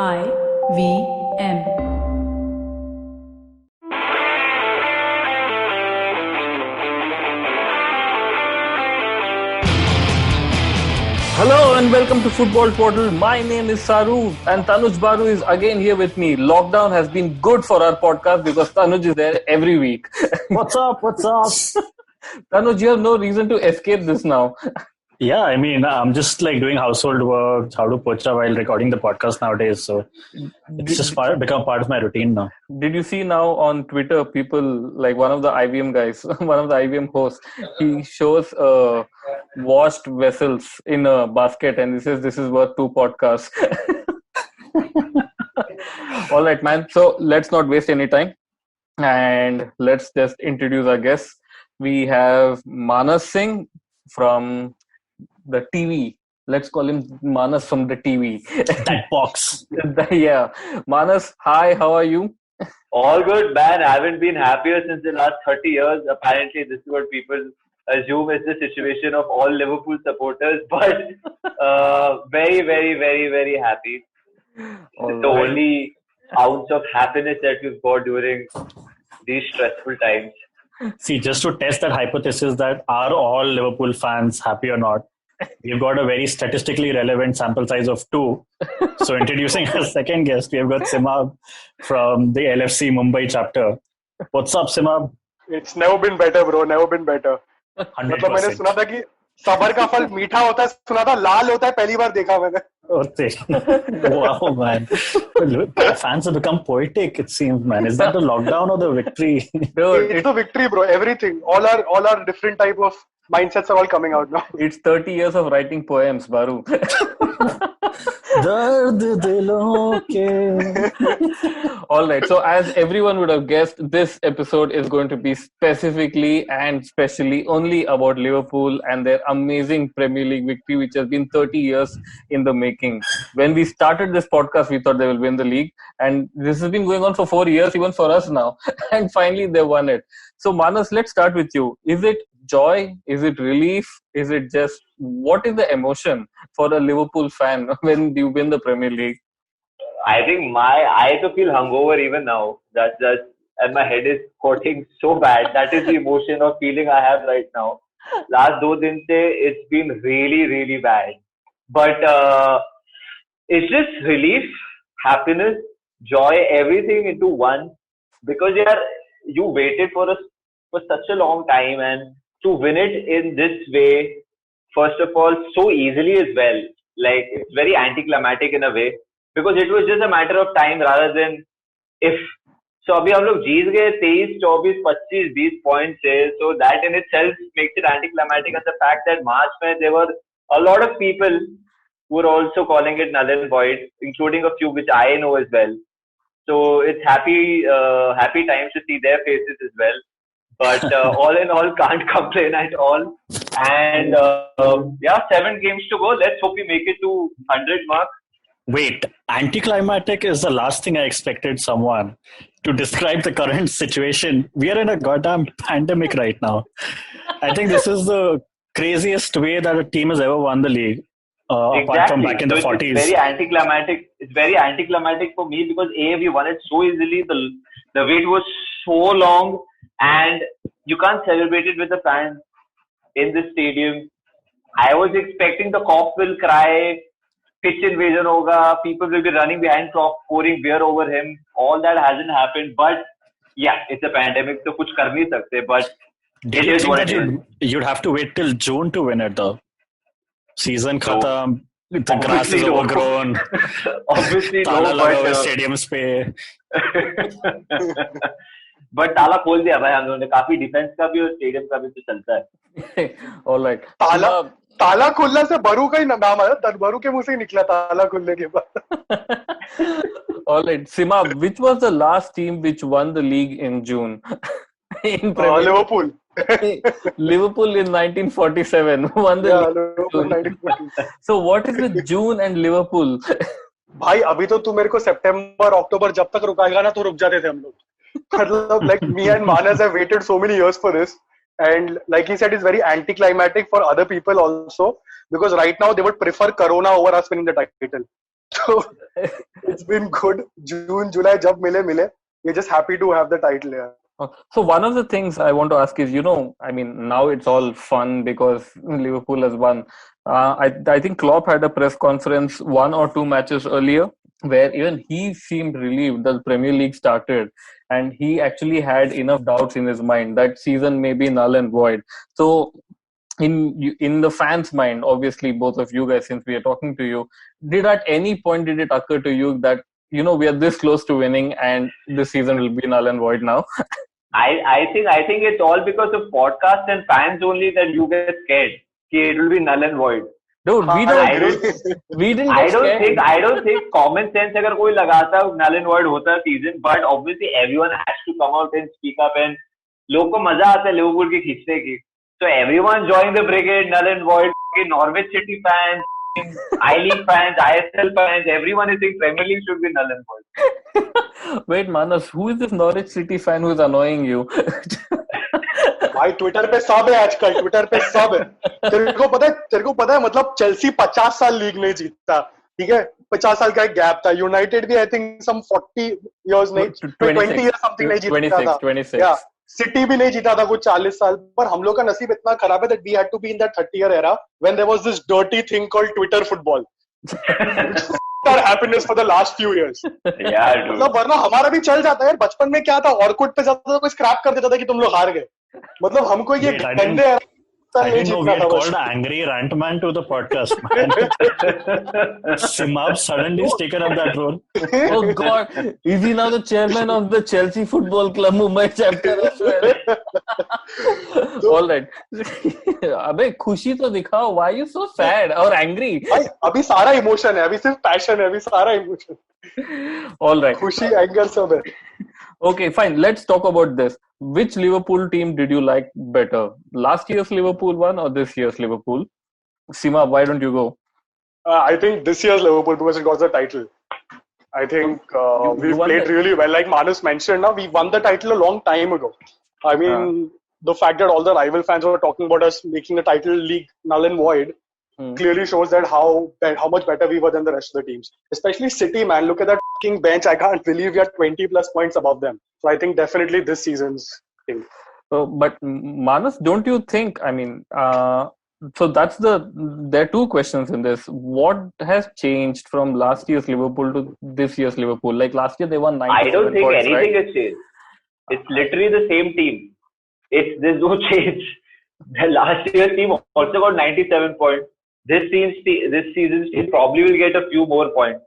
IVM. Hello and welcome to Football Twaddle. My name is Saru and Tanuj Baru is again here with me. Lockdown has been good for our podcast because Tanuj is there every week. What's up? Tanuj, you have no reason to escape this now. Yeah, I mean, I'm just doing household work, how to pocha while recording the podcast nowadays. So it's just become part of my routine now. Did you see now on Twitter, people like one of the IVM guys, one of the IVM hosts, he shows washed vessels in a basket and he says this is worth 2 podcasts. All right, man. So let's not waste any time and let's just introduce our guests. We have Manas Singh from the TV. Let's call him Manas from the TV. That box. Yeah. Manas, hi, how are you? All good, man. I haven't been happier since the last 30 years. Apparently, this is what people assume is the situation of all Liverpool supporters. But very, very, very, very happy. It's the only ounce of happiness that we've got during these stressful times. See, just to test that hypothesis that are all Liverpool fans happy or not, we've got a very statistically relevant sample size of 2. So introducing our second guest, we have got Simaab from the LFC Mumbai chapter. What's up, Simaab? It's never been better, bro. Never been better. 100%. मतलब मैंने सुना था कि सबर का फल मीठा होता है, सुना था लाल होता है, पहली बार देखा मैंने. Wow, man. Fans have become poetic, it seems, man. Is that the lockdown or the victory? It's the victory, bro. Everything. All our different type of mindsets are all coming out now. It's 30 years of writing poems, Baru. All right. So as everyone would have guessed, this episode is going to be specifically and specially only about Liverpool and their amazing Premier League victory, which has been 30 years in the making. When we started this podcast, we thought they will win the league. And this has been going on for 4 years, even for us now. And finally, they won it. So Manas, let's start with you. Is it joy? Is it relief? Is it just, what is the emotion for a Liverpool fan when you win the Premier League? I think I to feel hungover even now. And my head is hurting so bad. That is the emotion or feeling I have right now. Last 2 days, it's been really, really bad. But it's just relief, happiness, joy, everything into one. Because you waited for such a long time, and to win it in this way, first of all, so easily as well. Like, it's very anticlimactic in a way. Because it was just a matter of time rather than if. So अभी हम लोग जीत गए 23, 24, 25, 20 points से. So that in itself makes it anticlimactic, and the fact that March में there were a lot of people who were also calling it null and void, including a few which I know as well. So it's happy times to see their faces as well. But all in all, can't complain at all. And 7 games to go. Let's hope we make it to 100 mark. Wait, anticlimactic is the last thing I expected someone to describe the current situation. We are in a goddamn pandemic right now. I think this is the craziest way that a team has ever won the league. Apart from back in the 40s. It's very anticlimactic. It's very anticlimactic for me because we won it so easily. The wait was so long, and you can't celebrate it with the fans in the stadium. I was expecting the cop will cry, pitch invasion hoga, people will be running behind Klopp, pouring beer over him. All that hasn't happened, but yeah, it's a pandemic, so kuch kar nahi sakte. But did you think that you'd have to wait till June to win it though? Season khatam, the grass is overgrown. Obviously, ताला लगा हुआ stadiums पे. But ताला खोल दिया भाई हम लोगों ने. काफी डिफेंस का भी और स्टेडियम का भी तो चलता है. All right. ताला खुलने से बरू का ही नाम आया. बरू के मुंह से ही निकला ताला खुलने के बाद. All right, Simaab, which was the last team which won the league in June? Liverpool. Liverpool in 1947 won the league. Liverpool 1947. So what is with June and Liverpool? भाई अभी तो तू मेरे को सितंबर अक्टूबर जब तक रुकाएगा ना तो रुक जाते थे हम लोग. मतलब like me and Manas have waited so many years for this, and like he said, it's very anticlimactic for other people also, because right now they would prefer Corona over us winning the title. So it's been good. June, July, जब मिले. We're just happy to have the title here. So one of the things I want to ask is, I mean, now it's all fun because Liverpool has won. I think Klopp had a press conference 1 or 2 matches earlier where even he seemed relieved that the Premier League started, and he actually had enough doubts in his mind that season may be null and void. So in the fans' mind, obviously both of you guys, since we are talking to you, at any point did it occur to you that we are this close to winning and this season will be null and void now? I think it's all because of podcasts and fans only that you get scared. It will be null and void. Dude, we didn't. I don't think common sense अगर कोई लगाता null and void होता season, but obviously everyone has to come out and speak up, and लोग को मजा आता है Liverpool के खींचने की. So everyone joined the brigade, null and void. Norwich City fans, I-League fans, ISL fans, everyone is saying Premier League should be null and void. Wait, Manas, who is this Norwich City fan who is annoying you? भाई Twitter पे सब है आजकल, Twitter पे सब है. तेरे को पता है मतलब चेल्सी 50 साल लीग नहीं जीतता, ठीक है? 50 साल का एक गैप था. यूनाइटेड भी आई थिंक सम 40 इयर्स नहीं, 20 इयर्स समथिंग नहीं जीता था. 26. सिटी भी नहीं जीता था कुछ 40 साल. पर हम लोग का नसीब इतना खराब है that we had to be in that 30-year era when there was this dirty thing called Twitter football. Our happiness for the last few years. मतलब वरना हमारा भी चल जाता है. बचपन में क्या था, ऑर्कुट पे जाता था, कोई स्क्रैप कर देता था कि तुम लोग हार गए. मतलब हमको ये गंदे I didn't know we had called Angry Rant Man to the podcast, man. Simaab suddenly has taken up that role. Oh God, is he now the chairman of the Chelsea Football Club Mumbai chapter as well? All right. अबे खुशी तो दिखाओ. Why are you so sad or angry? भाई अभी सारा emotion है, अभी सिर्फ पैशन है, अभी सारा इमोशन. All right. खुशी, एंगर सब है. Okay, fine. Let's talk about this. Which Liverpool team did you like better? Last year's Liverpool one or this year's Liverpool? Sima, why don't you go? I think this year's Liverpool because it got the title. I think we played really well. Like Manas mentioned, now we won the title a long time ago. I mean, the fact that all the rival fans were talking about us making the title league null and void clearly shows that how much better we were than the rest of the teams. Especially City, man. Look at that fucking bench. I can't believe we are 20 plus points above them. So I think definitely this season's thing. But Manas, don't you think, I mean, so there are two questions in this. What has changed from last year's Liverpool to this year's Liverpool? Like last year they won 97 I don't think points, anything right? has changed. It's literally the same team. There's no change. The last year's team also got 97 points. This season's team probably will get a few more points.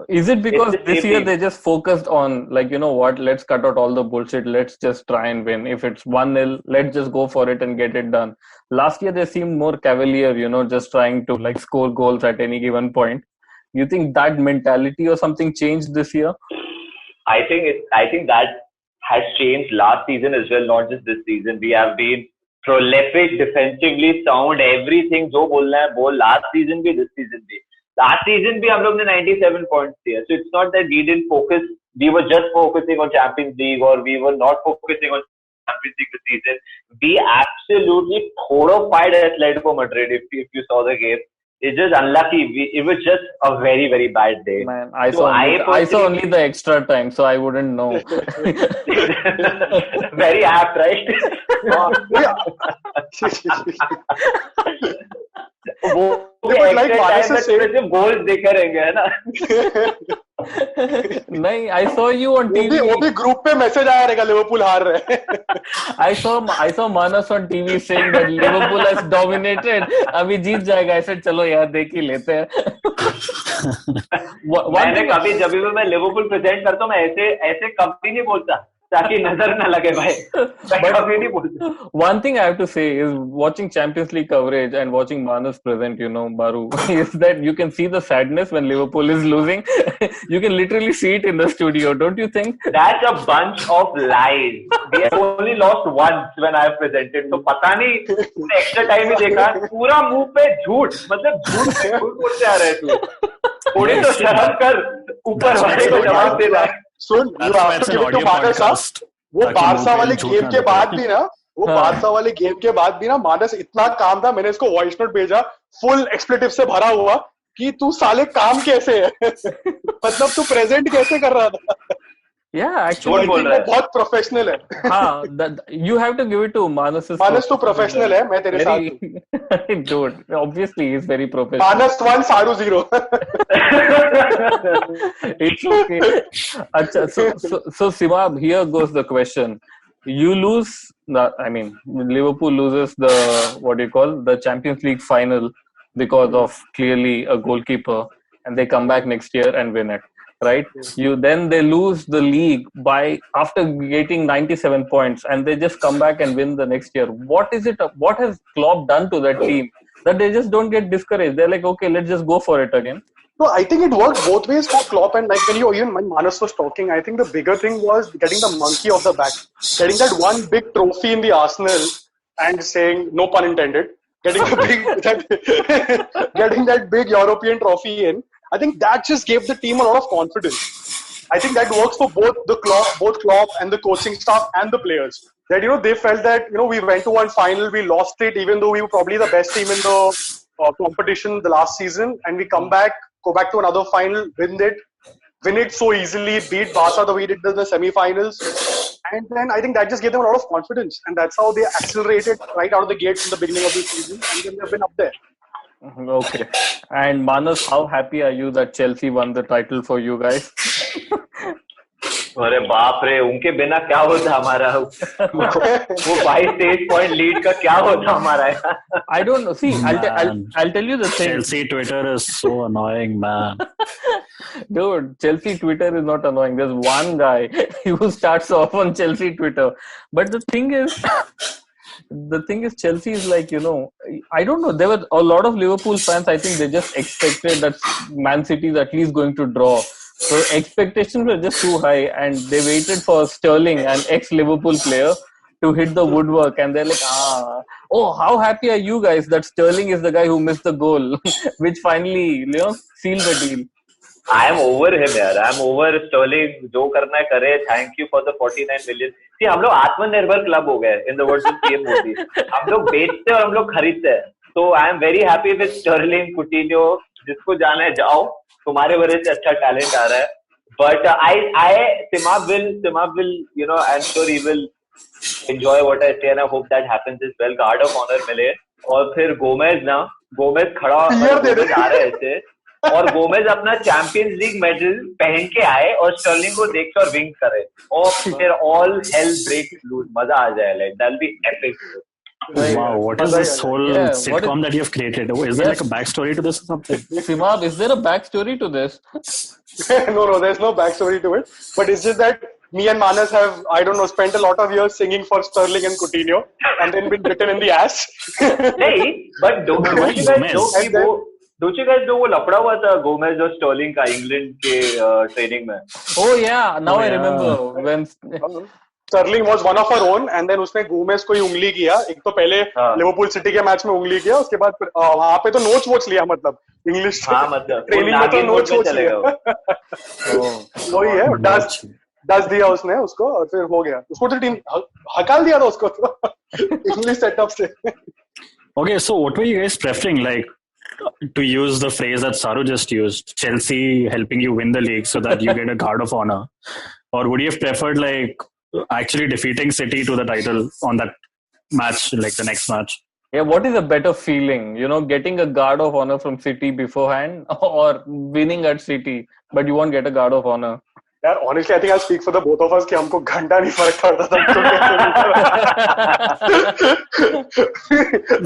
Is it because this year they just focused on, like, you know what, let's cut out all the bullshit, let's just try and win. If it's 1-0, let's just go for it and get it done. Last year they seemed more cavalier, just trying to like score goals at any given point. You think that mentality or something changed this year? I think that has changed last season as well, not just this season. We have been prolific, defensively sound, everything. जो बोलना है बोल. Last season भी, this season भी. Last season भी हम लोग ने 97 points दिए. So it's not that we didn't focus. We were just focusing on Champions League, or we were not focusing on Champions League this season. We absolutely horrified Atletico Madrid. If you saw the game, it's just unlucky. It was just a very, very bad day. Man, I saw only the extra time, so I wouldn't know. Very apt, right? Goals देखे रहेंगे है ना. नहीं, I saw you on TV. वो भी group पे message आया रहेगा लिवरपूल हार रहे. I saw Manas on TV saying that Liverpool has dominated. अभी जीत जाएगा. ऐसे चलो यार देख ही लेते हैं. मैंने कभी जब भी मैं लिवरपूल प्रेजेंट करता हूँ, मैं ऐसे कभी नहीं बोलता ताकि नजर ना लगे भाई. One thing I have to say is watching Champions League coverage and watching Manas present, Baru, is that you can see the sadness when Liverpool is losing. You can literally see it in the studio, don't you think? That's a bunch of lies. We have only lost once when I have presented. So पता नहीं extra time ही देखा. पूरा मुंह पे झूठ, मतलब झूठ बोलते आ रहे तू. थोड़ी तो शर्म कर. ऊपर वाले को जवाब दे रहा है. सुन, वो बारसा वाले गेम के बाद भी ना, मानस इतना काम था, मैंने इसको वॉइस नोट भेजा फुल एक्सप्लेटिव से भरा हुआ कि तू साले काम कैसे है मतलब तू प्रेजेंट कैसे कर रहा था Yeah, actually, बहुत प्रोफेशनल है हाँ, you have to give it to Manas. मानस तो प्रोफेशनल है मैं तेरे साथ हूँ Dude, obviously he's very professional. मानस 1 सारू 0 It's okay. Acha, so Simaab, here goes the question. You lose, I mean, Liverpool loses the Champions League final because of clearly a goalkeeper, and they come back next year and win it. Right? They lose the league by after getting 97 points, and they just come back and win the next year. What is it? What has Klopp done to that team that they just don't get discouraged? They're like, okay, let's just go for it again. No, I think it worked both ways for Klopp, and like when Manas was talking, I think the bigger thing was getting the monkey off the back, getting that one big trophy in the Arsenal, and saying no pun intended, getting that big European trophy in. I think that just gave the team a lot of confidence. I think that works for both Klopp and the coaching staff and the players. That they felt that we went to one final, we lost it, even though we were probably the best team in the competition the last season, and we go back to another final, win it so easily, beat Barca the way we did in the semi-finals, and then I think that just gave them a lot of confidence, and that's how they accelerated right out of the gates in the beginning of the season, and then they've been up there. Okay. And Manas, how happy are you that Chelsea won the title for you guys? अरे बाप रे उनके बिना क्या होता हमारा वो 22 point lead का क्या होता हमारा I don't know. See, I'll tell you the thing. Chelsea Twitter is so annoying, man. Dude, Chelsea Twitter is not annoying. There's one guy who starts off on Chelsea Twitter. But the thing is, Chelsea is like, I don't know. There were a lot of Liverpool fans. I think they just expected that Man City is at least going to draw. So expectations were just too high, and they waited for Sterling, an ex-Liverpool player, to hit the woodwork. And they're like, how happy are you guys that Sterling is the guy who missed the goal, which finally, sealed the deal. I am over him, yaar. I am over Sterling. जो करना है करे. Thank you for the 49 million. See, हम लोग आत्मनिर्भर club हो गए in the words of PM Modi. हम लोग बेचते और हम लोग खरीदते हैं. So I am very happy with Sterling, Coutinho. जिसको जाना है जाओ. तुम्हारे वजह से अच्छा टैलेंट आ रहा है. But Simaab will, I'm sure he will enjoy what I say, and I hope that happens as well. Guard of honor मिले. और फिर गोमेज खड़ा आ रहा है ऐसे. और गोमेज अपना चैंपियंस लीग मेडल पहन के आए और स्टर्लिंग को देख कर विंक करे और फिर ऑल हेल ब्रेक लूज मजा आ जाए like that be epic. Wow, what is this whole sitcom that you have created? Is there like a backstory to this or something? Simaab, is there a backstory to this? No, there's no backstory to it. But it's just that me and Manas have, I don't know, spent a lot of years singing for Sterling and Coutinho and then been bitten in the ass. Hey, but don't you guys know वो लफड़ा हुआ था Gomez और Stirling का England के training में? Oh yeah, now I remember when Sterling was one of our own, and then उसने Gomez को ही उंगली किया. एक तो पहले लिवरपूल सिटी के मैच में उंगली किया, उसके बाद वहाँ पे तो नोच लिया, मतलब इंग्लिश ट्रेनिंग में तो नोच लिया. वही है, डस दिया उसने उसको और फिर हो गया. उसको तो टीम हकाल दिया था उसको इंग्लिश सेटअप से. Okay, so what were you guys preferring, like to use the phrase that Saru just used, Chelsea helping you win the league so that you get a guard of honor, or would you have preferred like actually defeating City to the title on that match, like the next match? Yeah, what is a better feeling, getting a guard of honor from City beforehand or winning at City, but you won't get a guard of honor? यार honestly I think I'll speak for the both of us कि हमको घंटा नहीं फर्क पड़ता था.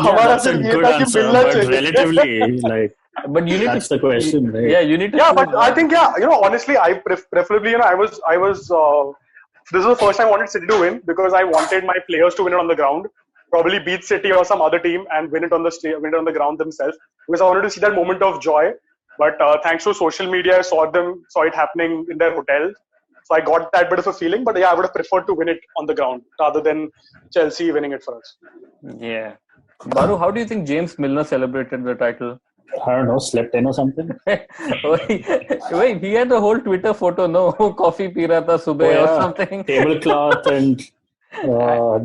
हमारा सिर्फ ये था कि मिलना चाहिए. Relatively, like, but you need that's the question, right? Yeah, you need to. Yeah, but I think honestly, I preferably I was. This was the first time I wanted City to win because I wanted my players to win it on the ground, probably beat City or some other team and win it on the ground themselves because I wanted to see that moment of joy. But thanks to social media, I saw it happening in their hotel. So I got that bit of a feeling. But yeah, I would have preferred to win it on the ground rather than Chelsea winning it for us. Yeah. Baru, how do you think James Milner celebrated the title? I don't know, slept in or something. Wait, he had a whole Twitter photo, no? Coffee pee raha tha subah or something. Tablecloth and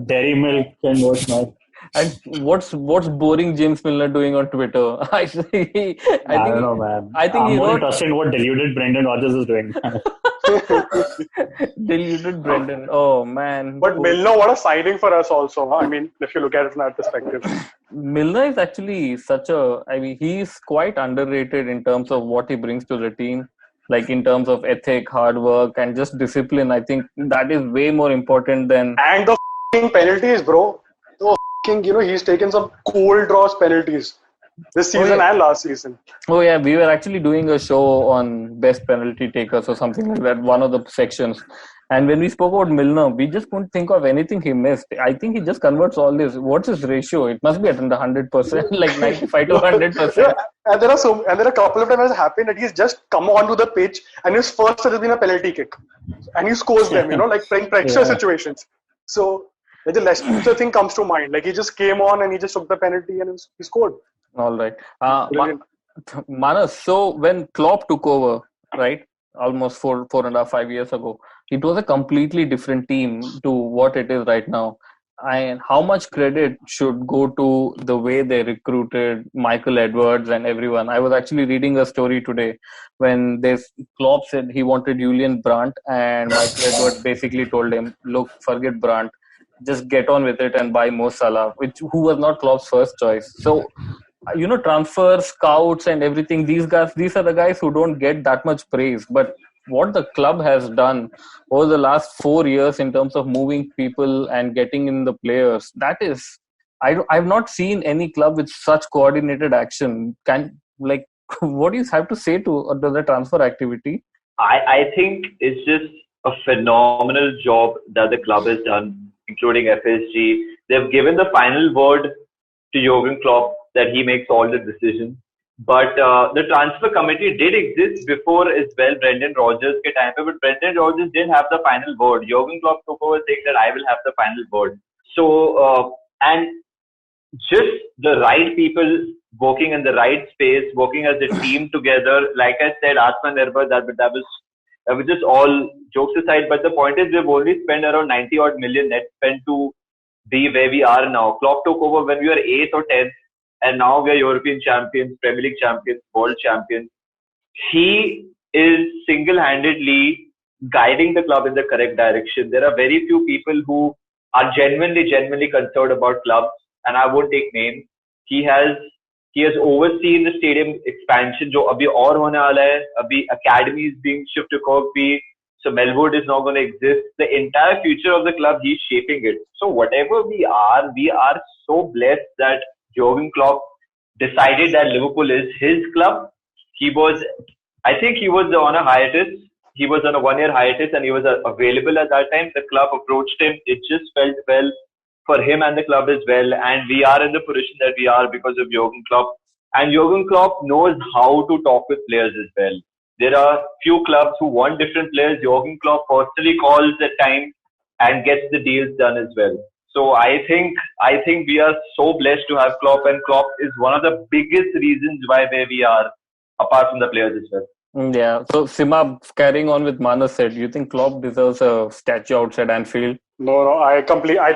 dairy milk and whatnot. And what's boring James Milner doing on Twitter? I think I don't know, man. I think I'm he more wrote interested in what deluded Brendan Rodgers is doing. deluded Brendan. Oh man. But Milner, what a signing for us also. I mean, if you look at it from that perspective. Milner is actually he's quite underrated in terms of what he brings to the team. Like in terms of ethic, hard work, and just discipline. I think that is way more important than. And the penalties, bro. He's taken some cold draws penalties this season and last season. Oh yeah, we were actually doing a show on best penalty takers or something like that, one of the sections. And when we spoke about Milner, we just couldn't think of anything he missed. I think he just converts all this. What's his ratio? It must be at 100%, like 95 to 100%. Yeah, and there are a couple of times it has happened that he's just come onto the pitch and his first has been a penalty kick, and he scores them. Like playing pressure situations. So the Leicester thing comes to mind. Like he just came on and he just took the penalty and he scored. All right. Manas, so when Klopp took over, right, almost 4.5 years ago, it was a completely different team to what it is right now. And how much credit should go to the way they recruited Michael Edwards and everyone? I was actually reading a story today when Klopp said he wanted Julian Brandt, and Michael Edwards basically told him, look, forget Brandt. Just get on with it and buy Mo Salah, who was not Klopp's first choice. So, transfers, scouts and everything, these are the guys who don't get that much praise. But what the club has done over the last 4 years in terms of moving people and getting in the players, that is, I've not seen any club with such coordinated action. What do you have to say to the transfer activity? I think it's just a phenomenal job that the club has done, including FSG. They've given the final word to Jurgen Klopp that he makes all the decisions. But the transfer committee did exist before as well, Brendan Rodgers' time, but Brendan Rodgers didn't have the final word. Jurgen Klopp took over saying that I will have the final word. So, and just the right people working in the right space, working as a team together. Like I said, Atmanirbhar, that was just all jokes aside. But the point is, we've only spent around 90 odd million net spent to be where we are now. Klopp took over when we were 8th or 10th. And now we are European champions, Premier League champions, world champions. He is single-handedly guiding the club in the correct direction. There are very few people who are genuinely concerned about clubs, and I won't take names. He has overseen the stadium expansion, जो अभी और होने वाला है. अभी academy is being shifted to Kirkby, so Melwood is not going to exist. The entire future of the club, he's shaping it. So whatever we are so blessed that Jurgen Klopp decided that Liverpool is his club. I think he was on a hiatus. He was on a 1-year hiatus and he was available at that time. The club approached him. It just felt well for him and the club as well. And we are in the position that we are because of Jurgen Klopp. And Jurgen Klopp knows how to talk with players as well. There are few clubs who want different players. Jurgen Klopp personally calls at times and gets the deals done as well. So I think we are so blessed to have Klopp, and Klopp is one of the biggest reasons why where we are, apart from the players as well. Yeah. So Simaab, carrying on with Manas said, you think Klopp deserves a statue outside Anfield? No, I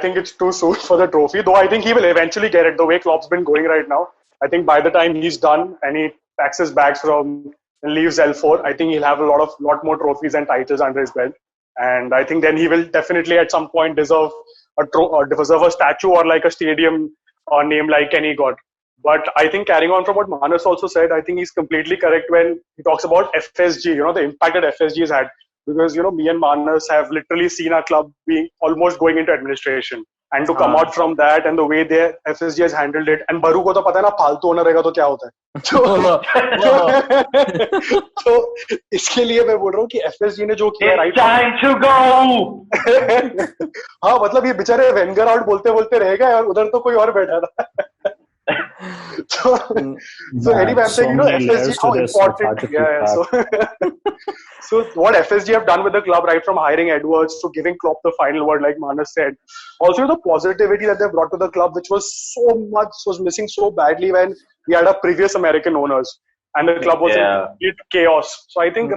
think it's too soon for the trophy. Though I think he will eventually get it. The way Klopp's been going right now, I think by the time he's done and he packs his bags and leaves L4, I think he'll have a lot more trophies and titles under his belt. And I think then he will definitely at some point deserve a statue or like a stadium or name like Kenny got. But I think carrying on from what Manas also said, I think he's completely correct when he talks about FSG, the impact that FSG has had. Because, me and Manas have literally seen our club being almost going into administration. And to come out from that and the way the FSG has handled it. And Baru ko to pata hai na, फालतू owner रहेगा तो क्या होता है. तो इसके लिए मैं बोल रहा हूँ कि FSG ने जो किया right. It's time to go. हाँ, मतलब ये बेचारे वेंगर आउट बोलते रहेगा और उधर तो कोई और बैठा था. So anyway, I'm saying, FSG, how important. So what FSG have done with the club, right from hiring Edwards to giving Klopp the final word, like Manas said. Also, the positivity that they brought to the club, which was missing so badly when we had our previous American owners. And the club was in complete chaos. So I think,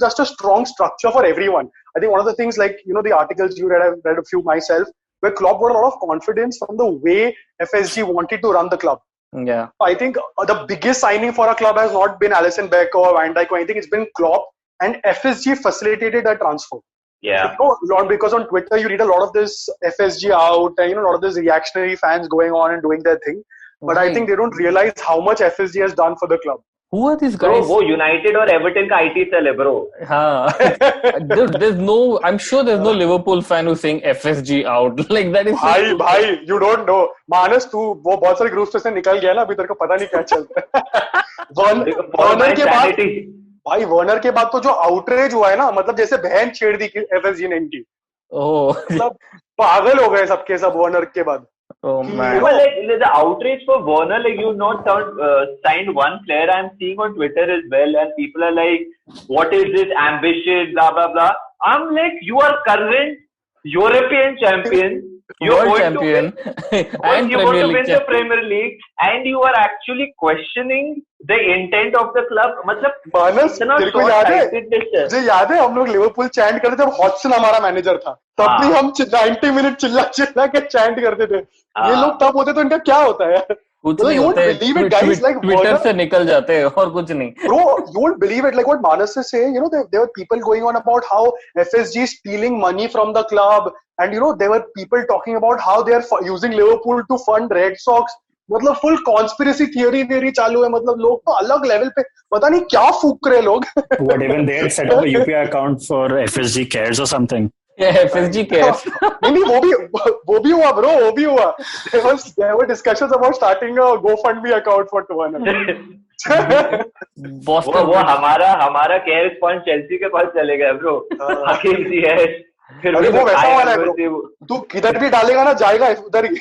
just a strong structure for everyone. I think one of the things, like, the articles you read, I've read a few myself, where Klopp got a lot of confidence from the way FSG wanted to run the club. Yeah. I think the biggest signing for a club has not been Alisson Becker or Van Dijk or anything. It's been Klopp, and FSG facilitated that transfer. Yeah. Lot because on Twitter you read a lot of this FSG out and a lot of this reactionary fans going on and doing their thing. But I think they don't realize how much FSG has done for the club. Who are these Bro, guys? वो United और Everton का IT cell है, bro. There's no. I'm sure there's no Liverpool fan who's saying FSG out. Like that is. भाई, you don't know. मानस तू वो बहुत सारे group से निकल गया ना, अभी तेरे को पता नहीं क्या चल रहा है. वर्नर के बाद भाई वर्नर के बाद तो जो आउटरेज हुआ है ना, मतलब जैसे बहन छेड़ दी FSG ने इनकी. मतलब पागल हो गए सबके सब वर्नर के बाद. Oh man! Well, like the outrage for Warner, like you've not signed one player. I'm seeing on Twitter as well, and people are like, "What is this ambition?" Blah blah blah. I'm like, you are current European champion. You're World going champion and you're going to win the Premier League, and you are actually questioning the intent of the club. मतलब मानस तेरे को याद है? मुझे याद है हम लोग लिवरपूल चैंट करते जब हॉटसन हमारा मैनेजर था. तब भी हम 90 मिनट चिल्ला के चैंट करते थे. ये लोग तब होते तो इनका क्या होता है? कुछ नहीं होते. ट्विटर से निकल जाते हैं और कुछ नहीं. Bro, you won't believe it. Like what Manas is saying, there were people going on about how FSG is stealing money from the club, and there were people talking about how they are using Liverpool to fund Red Sox. मतलब full conspiracy theory चालू है. मतलब लोग तो अलग level पे पता नहीं क्या फूक रहे लोग. What, even they had set up a UPI account for FSG Cares or something? Yeah, FSG Cares. नहीं वो भी हुआ ब्रो, वो भी हुआ. There were discussions about starting a GoFundMe account for Twaddle. वो हमारा केयर फंड चेल्सी के पास चलेगा ब्रो. हकीम जी है. अरे वो वैसा वाला है ब्रो. तू किधर भी डालेगा ना जाएगा उधर ही.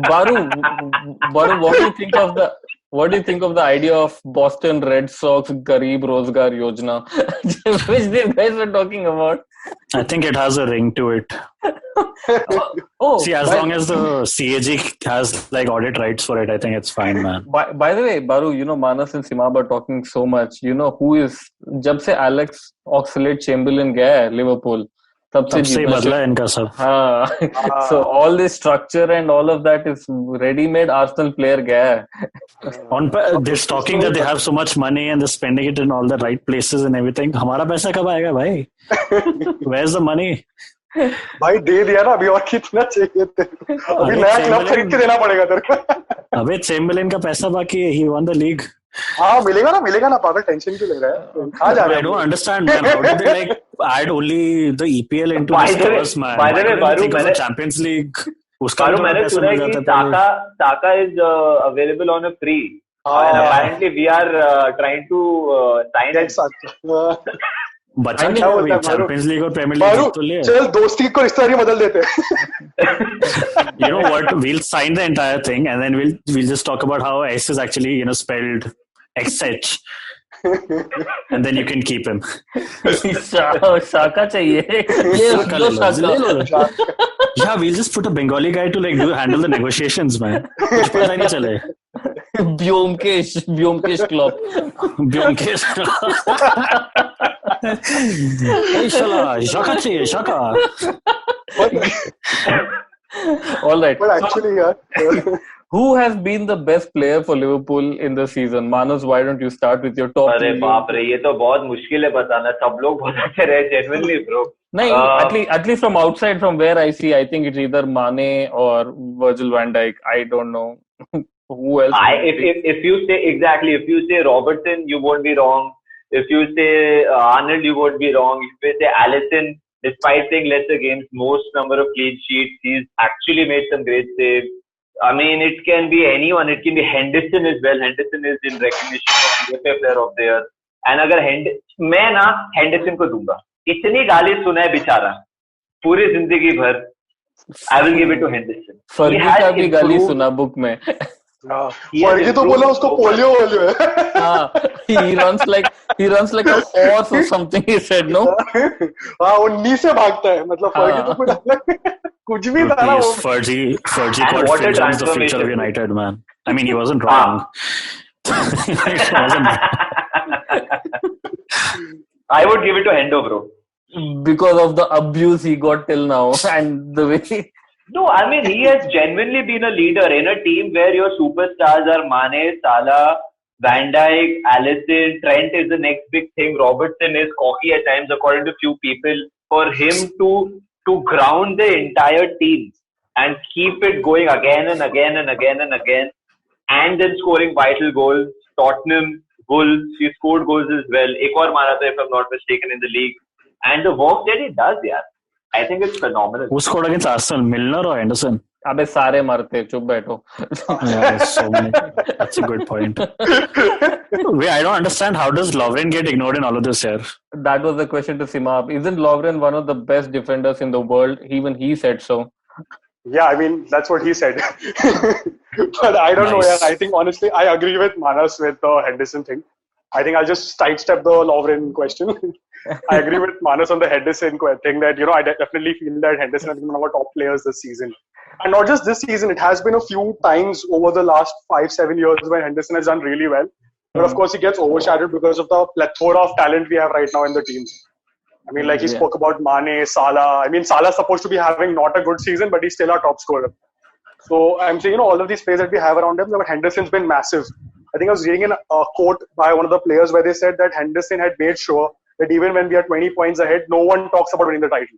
Baru, what do you think of the idea of Boston Red Sox Garib Rozgar Yojana, which these guys were talking about? I think it has a ring to it. See, as long as the CAG has like audit rights for it, I think it's fine, man. By the way, Baru, Manas and Simaab are talking so much. Who is? जब से Alex Oxlade-Chamberlain गया है Liverpool, तब से बदला है इनका सब. So all this structure and all of that is ready-made Arsenal player गया है. They're talking that they have so much money and they're spending it in all the right places and everything. हमारा पैसा कब आएगा भाई? Where's the money? भाई दे दिया ना, अभी और कितना चाहिए तेरे को? अभी नया क्लब खरीद के देना पड़ेगा तेरे को. अबे चैम्बरलिन का पैसा बाकी है. He won the league. हाँ मिलेगा ना पागल. टेंशन क्यों ले रहा है? आ जा. I don't understand, man. How did they like add only the EPL into the stars, man? By the way, Baru, मैंने Champions League उसका मैंने सुना है कि Saka is available on a free. And apparently we are trying to sign it. बच्चा क्या हुआ? Champions league और प्रीमियर लीग तो ले. चल दोस्ती को रिश्तेदारी बदल देते. You know what? We'll sign the entire thing and then we'll just talk about how S is actually spelled XH. And then you can keep him. Shaka चाहिए. Yeah, we'll just put a Bengali guy to handle the negotiations, man. कुछ पता नहीं चले. Byomkesh Klopp. Byomkesh Klopp. Shaka चाहिए, Shaka. All right. But actually, yeah. Who has been the best player for Liverpool in the season? Manas, why don't you start with your top? अरे बाप रे, ये तो बहुत मुश्किल है बताना. सब लोग बहुत अच्छे रहे, genuinely, bro. नहीं, at least from outside, from where I see, I think it's either Mane or Virgil van Dijk. I don't know who else. If you say Robertson, you won't be wrong. If you say Arnold, you won't be wrong. If you say Alisson, despite playing lesser games, most number of clean sheets, he's actually made some great saves. I mean, it can be anyone. It can be Henderson as well. Henderson is in recognition of UEFA Player of the Year. And अगर मैं ना Henderson को दूंगा. इतनी गाली सुना है बेचारा पूरी जिंदगी भर. I will give it to Henderson. फर्गी का भी गाली सुना बुक में. फर्गी तो बोला उसको पोलियो है. हाँ, he runs like a horse or something. He said no. हाँ, वो नी से भागता है. मतलब फर्गी तो कुछ कुछ भी था ना वो. Fergie called Finch the future of United, man. I mean, he wasn't wrong. I would give it to Hendo, bro. because of the abuse he got till now and the way. No, I mean, he has genuinely been a leader in a team where your superstars are Mane, Salah, Van Dijk, Alisson, Trent is the next big thing. Robertson is cocky at times, according to few people. For him to ground the entire team and keep it going again and again and again and again, and then scoring vital goals. Tottenham, Wolves, he scored goals as well. Ek aur mara tha, if I'm not mistaken, in the league. And the work that he does, yeah, I think it's phenomenal. Who scored against Arsenal? Milner or Henderson? अबे सारे मरते चुप बैठो. Yeah, so many. That's a good point. Wait, I don't understand. How does Lovren get ignored in all of this here? That was the question to Simaab. Isn't Lovren one of the best defenders in the world? Even he said so. Yeah, I mean, that's what he said. But I don't know. Yeah, I think, honestly, I agree with Manas with the Henderson thing. I think I'll just sidestep the Lovren question. I agree with Manas on the Henderson thing that, I definitely feel that Henderson has been one of our top players this season. And not just this season, it has been a few times over the last 5-7 years when Henderson has done really well. But of course, he gets overshadowed because of the plethora of talent we have right now in the team. I mean, like he spoke about Mane, Salah. I mean, Salah's supposed to be having not a good season, but he's still our top scorer. So I'm saying, all of these players that we have around him, but Henderson's been massive. I think I was reading a quote by one of the players where they said that Henderson had made sure that even when we are 20 points ahead, no one talks about winning the title.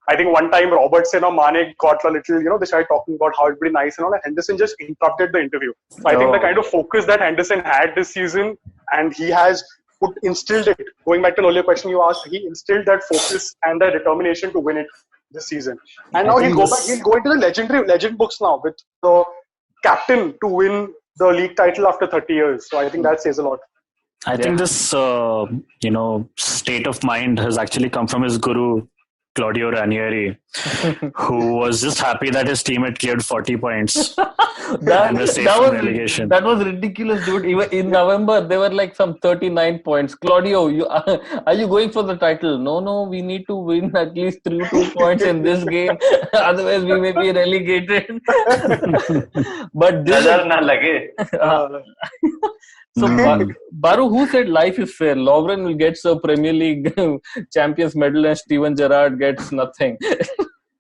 I think one time Robertson or Mane got a little, they started talking about how it'd be nice and all, and Henderson just interrupted the interview. So I think the kind of focus that Henderson had this season, and he has instilled it. Going back to an earlier question you asked, he instilled that focus and that determination to win it this season. And now he'll go into the legend books now with the captain to win the league title after 30 years. So I think that says a lot. I think this, state of mind has actually come from his guru, Claudio Ranieri, who was just happy that his team had cleared 40 points. That was ridiculous, dude. Even in November, they were like some 39 points. Claudio, are you going for the title? No, we need to win at least 2 points in this game. Otherwise, we may be relegated. But this So, Baru, who said life is fair? Lovren will get a Premier League Champions medal and Steven Gerrard gets nothing.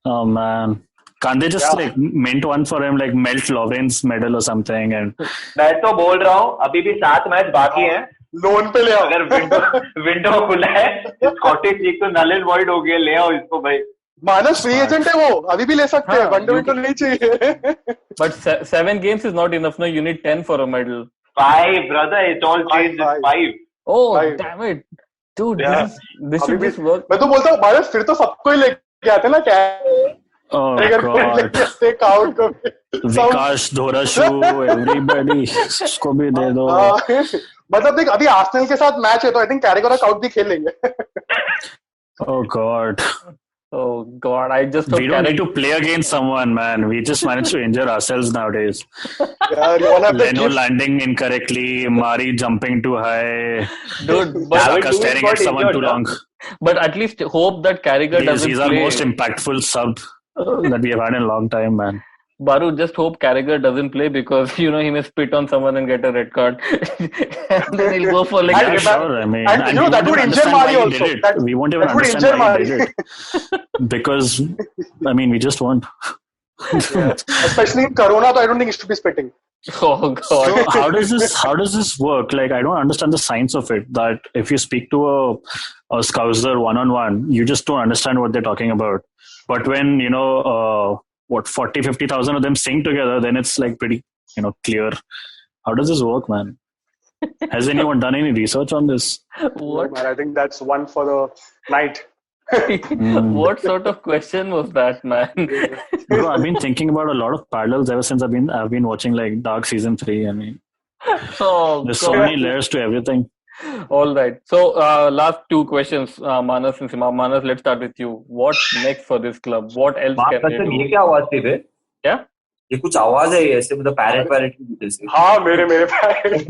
Oh, man. Can't they just mint one for him, like melt Lovren's medal or something? And मैं तो बोल रहा हूँ अभी भी 7 match बाकी हैं. Loan पे ले आओ. अगर विंडो खुला है, स्कॉटिश लीग तो नल एंड वॉइड हो गया, ले आओ इसको भाई. मानस फ्री एजेंट है वो, अभी भी ले सकते हैं. वनडे नहीं चाहिए. But 7 games is not enough. No, you need 10 for a medal. 5, brother. It all changed in 5. Oh, 5. Damn it, dude. Yeah. This should just work. मैं तो बोलता हूँ मानस फिर तो सबको ही लेके आते ना क्या. Oh God! Take out Vikash, Dhorashu, everybody, उसको भी दे दो. मतलब देख अभी आर्सेनल के साथ मैच है तो आई थिंक कैरेगर आउट भी खेल लेंगे. Oh God! Oh God! I just we don't need to play against someone, man. We just manage to injure ourselves nowadays. Leno landing incorrectly, Mari jumping too high, dude. Saka staring at someone too long. But at least hope that Carragher doesn't play. He's our most impactful sub that we have had in a long time, man. Baru, just hope Carragher doesn't play because he may spit on someone and get a red card. And then he'll go for like. Sure, I mean, and that would injure Mari also. We won't even understand why he did it. Because, I mean, we just won't. Yeah. Especially in Corona, I don't think he should be spitting. Oh God! So how does this work? Like, I don't understand the science of it. That if you speak to a Scouser one-on-one, you just don't understand what they're talking about. But when 40,000-50,000 of them sing together, then it's like pretty clear. How does this work, man? Has anyone done any research on this? What? Man, I think that's one for the night. What sort of question was that, man? Bro, I've been thinking about a lot of parallels ever since I've been watching like Dark Season 3. I mean, there's so many layers to everything. All right. So, last 2 questions, Manas and Simaab. Manas, let's start with you. What's next for this club? What else can they do? ये क्या आवाज थी बे? क्या? ये कुछ आवाज है ऐसे मतलब पैरेट जैसे. हाँ मेरे पैरेट.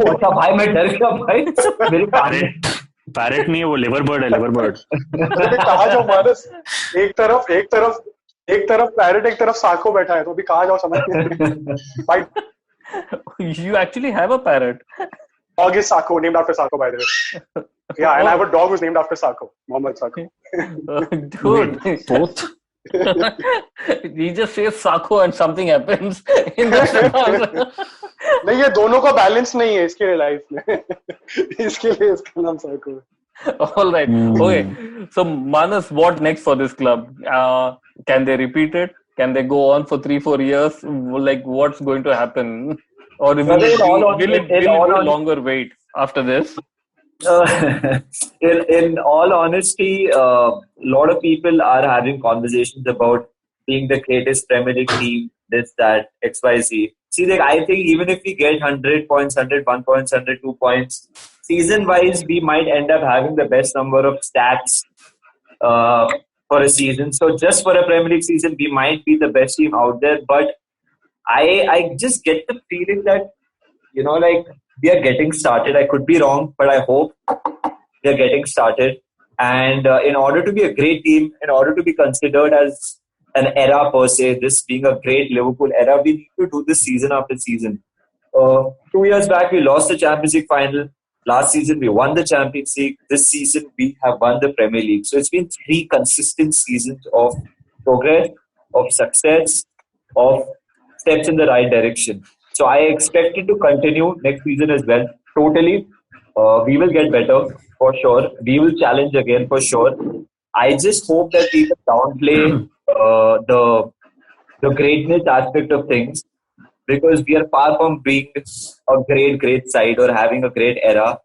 अच्छा भाई मैं डर गया भाई. मेरे पैरेट नहीं है वो लिवर बर्ड है लिवर बर्ड. कहाँ जाओ मानस? एक तरफ पैरेट एक तरफ साको बैठा है तो अभी कहाँ जाओ समझ नहीं. You actually have a parrot. Dog is Sako, named after Sako, by the way. Yeah, and I have a dog who's named after Sako, Mohammed Sako. Dude, Wait, both? he just says Sako and something happens in the cinema. नहीं ये दोनों का balance नहीं है इसके लिए life में इसके लिए इसका नाम साको है. All right. Okay. So, Manas, what next for this club? Can they repeat it? Can they go on for 3-4 years? Like, what's going to happen? Or will it be a longer wait after this? In all honesty, a lot of people are having conversations about being the greatest Premier League team, this, that, XYZ. See, like, I think even if we get 100 points, 101 points, 102 points, season-wise, we might end up having the best number of stats for a season. So just for a Premier League season, we might be the best team out there. But I just get the feeling that, you know, like, we are getting started. I could be wrong, but I hope we are getting started. And in order to be a great team, in order to be considered as an era per se, this being a great Liverpool era, we need to do this season after season. 2 years back, we lost the Champions League final. Last season, we won the Champions League. This season, we have won the Premier League. So it's been 3 consistent seasons of progress, of success, of steps in the right direction. So I expect it to continue next season as well. Totally. We will get better for sure. We will challenge again for sure. I just hope that people downplay the greatness aspect of things, because we are far from being a great side or having a great era.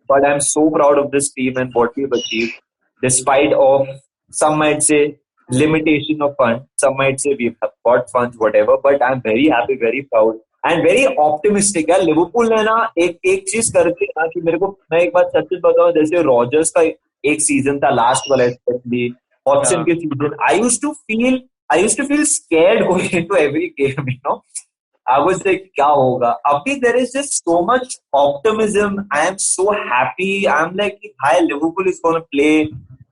But I'm so proud of this team and what we've achieved, despite of, some might say, limitation of funds. Some might say we've got funds, whatever. But I'm very happy, very proud and very optimistic. यार Liverpool ने ना एक चीज करके ना कि मेरे को, मैं एक बात सच बताऊं, जैसे रॉजर्स का एक सीजन था लास्ट वाला, स्पेशली ऑप्शन के season, I used to feel scared going into every game, you know. I was like, क्या होगा? अभी there is just so much optimism. I am so happy. I'm like, hi, Liverpool is going to play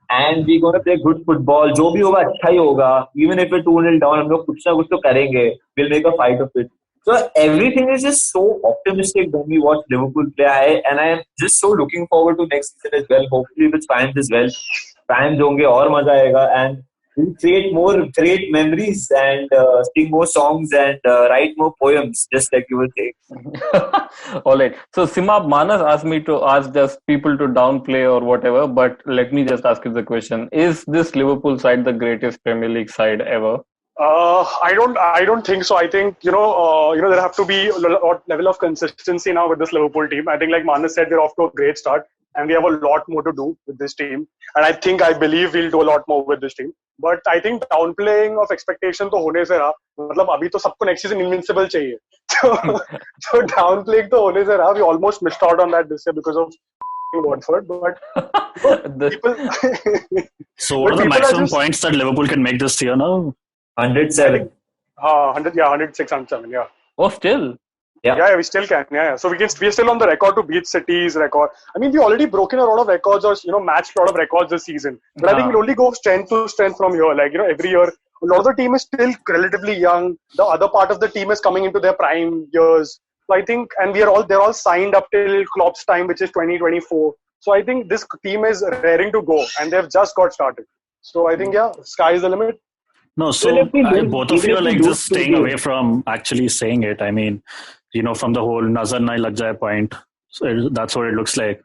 and we're going to play good football. जो भी होगा अच्छा ही होगा. Even if we're 2-0 down, हम लोग कुछ ना कुछ तो करेंगे. We'll make a fight of it. So everything is just so optimistic when we watch Liverpool play. And I am just so looking forward to next season as well. Hopefully with fans as well. Fans होंगे और मजा आएगा. And we'll create more great memories and sing more songs and write more poems, just like you were saying. All right. So, Simaab, Manas asked me to ask just people to downplay or whatever, but let me just ask you the question. Is this Liverpool side the greatest Premier League side ever? I don't think so. I think, there have to be a level of consistency now with this Liverpool team. I think, like Manas said, we're off to a great start and we have a lot more to do with this team. And I believe we'll do a lot more with this team. But I think downplaying of expectation तो होने से रहा, मतलब अभी तो सबको next season invincible चाहिए. So downplaying तो होने से रहा. We almost missed out on that this year because of Watford. But people. So what are the maximum points that Liverpool can make this year now? 107. 106, 107, yeah. Oh, still? Yeah, we still can. Yeah. So we're still on the record to beat City's record. I mean, we already broken a lot of records or, matched a lot of records this season. But I think we'll only go strength to strength from here. Like, every year, a lot of the team is still relatively young. The other part of the team is coming into their prime years. So I think, and they're all signed up till Klopp's time, which is 2024. So I think this team is raring to go and they've just got started. So I think, sky is the limit. No, so both of you are like just staying away from actually saying it. I mean, from the whole nazar nahi lag jaye point. So that's what it looks like.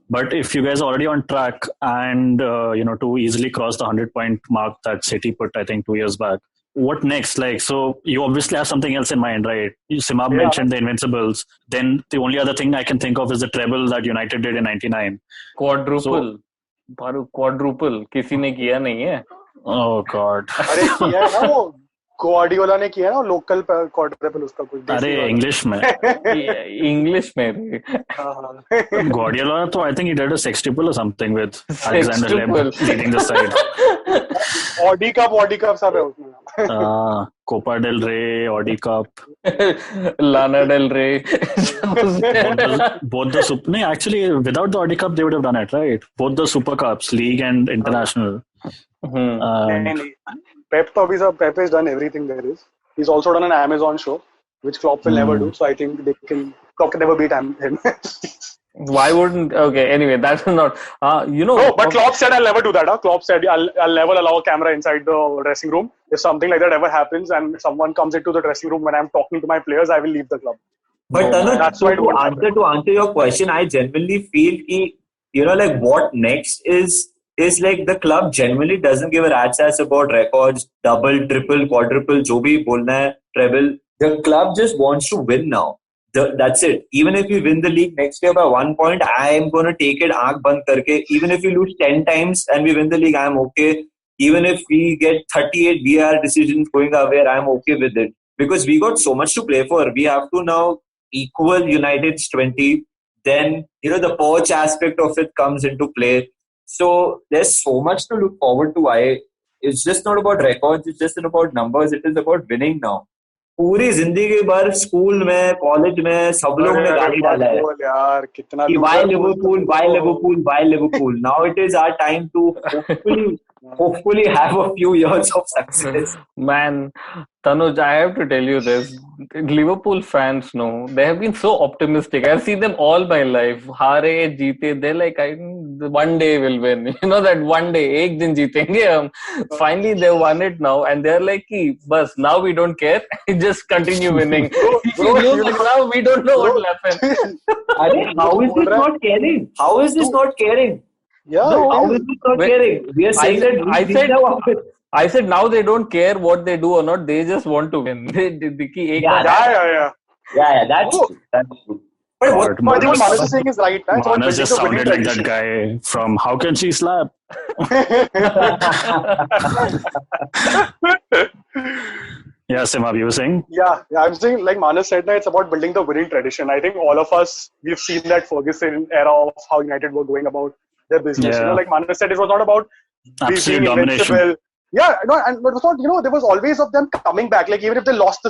But if you guys are already on track and, to easily cross the 100-point mark that City put, I think, 2 years back, what next? Like, so you obviously have something else in mind, right? Simaab mentioned the Invincibles. Then the only other thing I can think of is the treble that United did in 99. Quadruple. Baru, quadruple. किसी ने किया नहीं है. Oh God. अरे किया है ना वो Guardiola ने किया ना local quadruple उसका कुछ. अरे English में. English में. Guardiola तो I think he did a sextuple or something with Alexander Lem leading the side. Audi Cup सब है उसमें. Copa del Rey, Audi Cup, Lana del Rey. both the super. No, actually, without the Audi Cup, they would have done it, right? Both the Super Cups, League and International. Pep has done everything there is. He's also done an Amazon show, which Klopp will never do. So I think Klopp can never beat him. Why wouldn't? Okay, anyway, that's not. No, but Klopp said I'll never do that. Huh? Klopp said I'll never allow a camera inside the dressing room. If something like that ever happens and someone comes into the dressing room when I'm talking to my players, I will leave the club. But Oh, Tanuj, That's so why it won't happen. to answer your question, I genuinely feel like what next is like the club genuinely doesn't give a rat's ass about records, double, triple, quadruple, jo bhi bolna hai, treble. The club just wants to win now. That's it. Even if we win the league next year by 1 point, I am going to take it aankh band karke. Even if we lose 10 times and we win the league, I am okay. Even if we get 38 VR decisions going our way, I am okay with it. Because we got so much to play for. We have to now equal United's 20. Then, the poach aspect of it comes into play. So there's so much to look forward to. It's just not about records. It's just not about numbers. It is about winning now. पूरी जिंदगी भर school में college में सब लोग ने गाली डाला है यार कितना कि why Liverpool. Now it is our time to hopefully have a few years of success. Man, Tanuj, I have to tell you this. Liverpool fans, no, they have been so optimistic. I've seen them all my life. Haare, jeete, they're like, one day we'll win. You know that one day, ek din jeetenge hum. Finally, they won it now, and they're like, bas, now we don't care. Just continue winning. If you lose it now, we don't know what will happen. How is this not caring? How is this not caring? Yeah, no, how is this not caring? We are saying I said now they don't care what they do or not. They just want to win. Yeah. That's true. But what Manas Singh is right. Manas just sounded like that guy from How Can She Slap? Yeah, Simaab, you were saying? Yeah, I'm saying, like Manas said, it's about building the winning tradition. I think all of us, we've seen that Ferguson era of how United were going about their business. Yeah. Like Manas said, it was not about absolute being domination. Invincible. Yeah, no, and it was not, there was always of them coming back. Like even if they lost the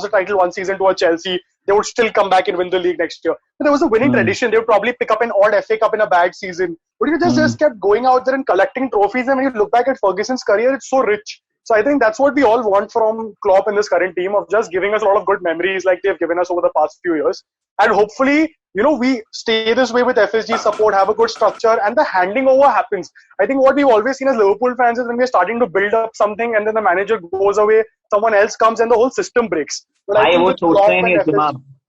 title one season to a Chelsea, they would still come back and win the league next year. But there was a winning tradition. They would probably pick up an odd FA Cup in a bad season. But you just kept going out there and collecting trophies. And when you look back at Ferguson's career, it's so rich. So I think that's what we all want from Klopp and this current team, of just giving us a lot of good memories like they've given us over the past few years. And hopefully, we stay this way with FSG support, have a good structure, and the handing over happens. I think what we've always seen as Liverpool fans is when we're starting to build up something and then the manager goes away, someone else comes and the whole system breaks. But I think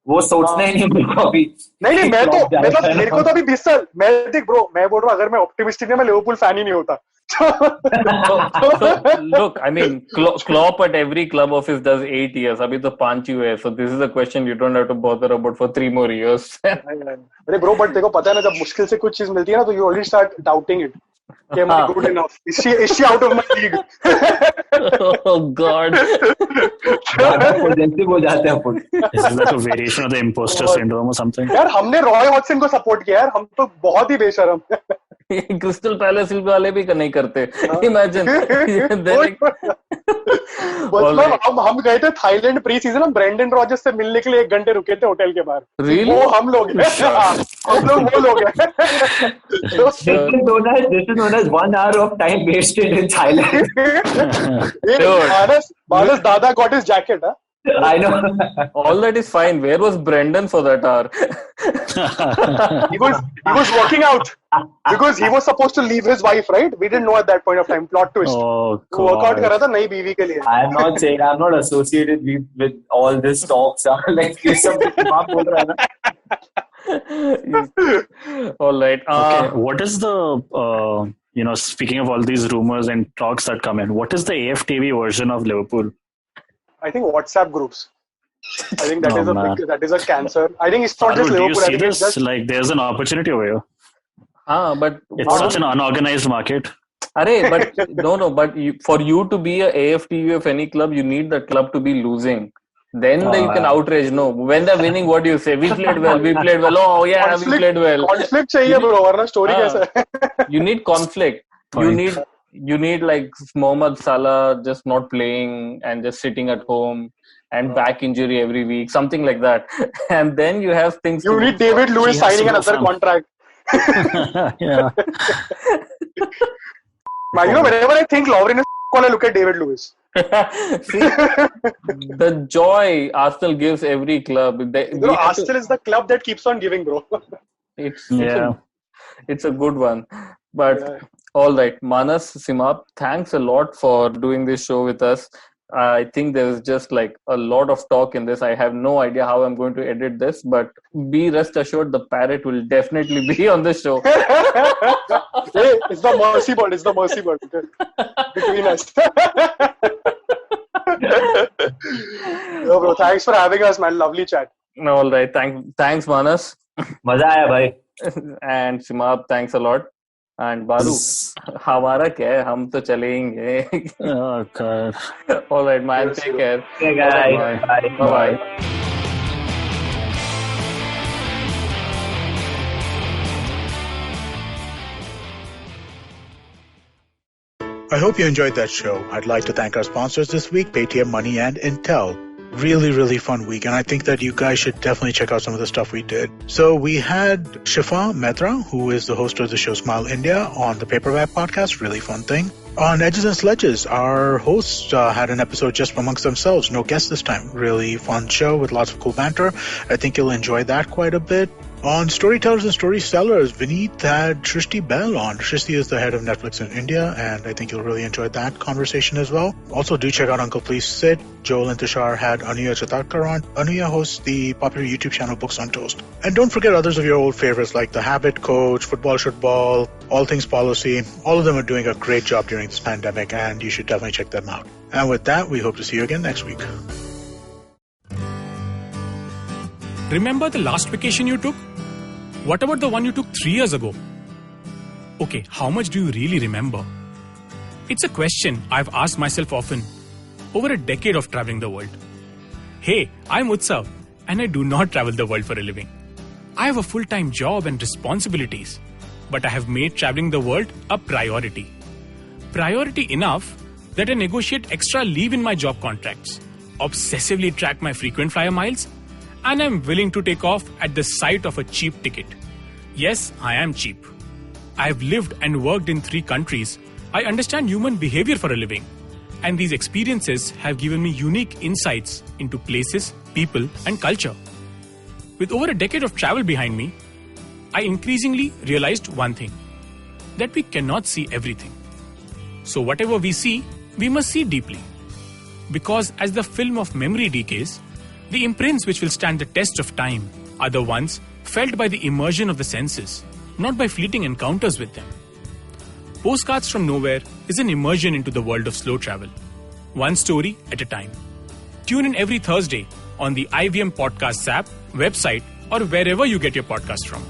वो सोचना ही नहीं मेरे को अभी नहीं मैं तो मतलब मेरे को तो अभी 20 साल मैं देख ब्रो मैं बोल रहा हूँ अगर मैं ऑप्टिमिस्टिक नहीं मैं लिवरपूल फैन ही नहीं होता so, look, I mean, Klopp at every club of his does 8 years. Abhi to 5 ही हुए. So this is a question you don't have to bother about for 3 more years. अरे bro but देखो पता है ना जब मुश्किल से कुछ चीज मिलती है ना तो you already start doubting it. Am I good enough? Is she out of my league? Oh God. Positive हो जाते हैं अपन. Is this like a variation of the imposter syndrome or something? यार हमने रॉय हॉटसन को सपोर्ट किया यार हम तो बहुत ही बेशरम. क्रिस्टल पैलेस वाले भी नहीं करते. Imagine. हम गए थे थाईलैंड प्री सीजन हम ब्रेंडन रॉजर्स से मिलने के लिए 1 घंटे रुके थे होटल के बाहर. Really? वो हम लोग हम लोग वो लोग हैं. This is known as 1 hour of time wasted in Thailand. Manas Dada got his jacket, huh? I know. All that is fine. Where was Brendan for that hour? He was working out because he was supposed to leave his wife, right? We didn't know at that point of time. Plot twist. Oh, workout कर रहा था नई बीवी के लिए. I'm not saying I'm not associated with all this talks. Like ये सब आप बोल रहा है ना. All right. Okay. What is the speaking of all these rumors and talks that come in, what is the AFTV version of Liverpool? I think WhatsApp groups. I think that is a cancer. I think it's not just Liverpool. Do you see this? Like there's an opportunity over here. But it's such an unorganized market. But no. But for you to be a AFTV of any club, you need the club to be losing. Then you can outrage. No, when they're winning, what do you say? We played well. Oh yeah, we played well. Conflict चाहिए bro, वरना story कैसा है? You need conflict. You need like Mohamed Salah just not playing and just sitting at home and back injury every week, something like that. And then you have things. You need David Lewis signing another contract. Yeah. Whenever I think Lovren is I look at David Lewis. See, the joy Arsenal gives every club. Arsenal is the club that keeps on giving, bro. It's a good one. But all right, Manas, Simaab, thanks a lot for doing this show with us. I think there is just like a lot of talk in this. I have no idea how I'm going to edit this, but be rest assured the parrot will definitely be on the show. Hey, it's the mercy bird. It's the mercy bird between us. Yo, bro, thanks for having us, man. Lovely chat. All right, thanks, Manas. मजा आया भाई. And Simaab, thanks a lot. And Baru, हमारा क्या है, हम तो चलेंगे. Oh, God. All right, man. Take care. Okay, guys. Bye. I hope you enjoyed that show. I'd like to thank our sponsors this week, Paytm Money and Intel. Really, really fun week, and I think that you guys should definitely check out some of the stuff we did. So we had Shifa Mehta, who is the host of the show Smile India, on the Paperback podcast. Really fun thing. On Edges and Sledges, our hosts had an episode just amongst themselves. No guests this time. Really fun show with lots of cool banter. I think you'll enjoy that quite a bit. On Storytellers and Storysellers, Vineet had Shrishti Bell on. Shrishti is the head of Netflix in India, and I think you'll really enjoy that conversation as well. Also, do check out Uncle Please Sit. Joel and Tushar had Anuya Chatarkar on. Anuya hosts the popular YouTube channel Books on Toast. And don't forget others of your old favorites like The Habit Coach, Football Should Ball, All Things Policy. All of them are doing a great job during this pandemic, and you should definitely check them out. And with that, we hope to see you again next week. Remember the last vacation you took? What about the one you took 3 years ago? Okay, how much do you really remember? It's a question I've asked myself often over a decade of traveling the world. Hey, I'm Utsav, and I do not travel the world for a living. I have a full-time job and responsibilities, but I have made traveling the world a priority. Priority enough that I negotiate extra leave in my job contracts, obsessively track my frequent flyer miles, and I'm willing to take off at the sight of a cheap ticket. Yes, I am cheap. I've lived and worked in 3 countries. I understand human behavior for a living. And these experiences have given me unique insights into places, people, and culture. With over a decade of travel behind me, I increasingly realized one thing, that we cannot see everything. So whatever we see, we must see deeply. Because as the film of memory decays, the imprints which will stand the test of time are the ones felt by the immersion of the senses, not by fleeting encounters with them. Postcards from Nowhere is an immersion into the world of slow travel, one story at a time. Tune in every Thursday on the IVM Podcasts app, website, or wherever you get your podcast from.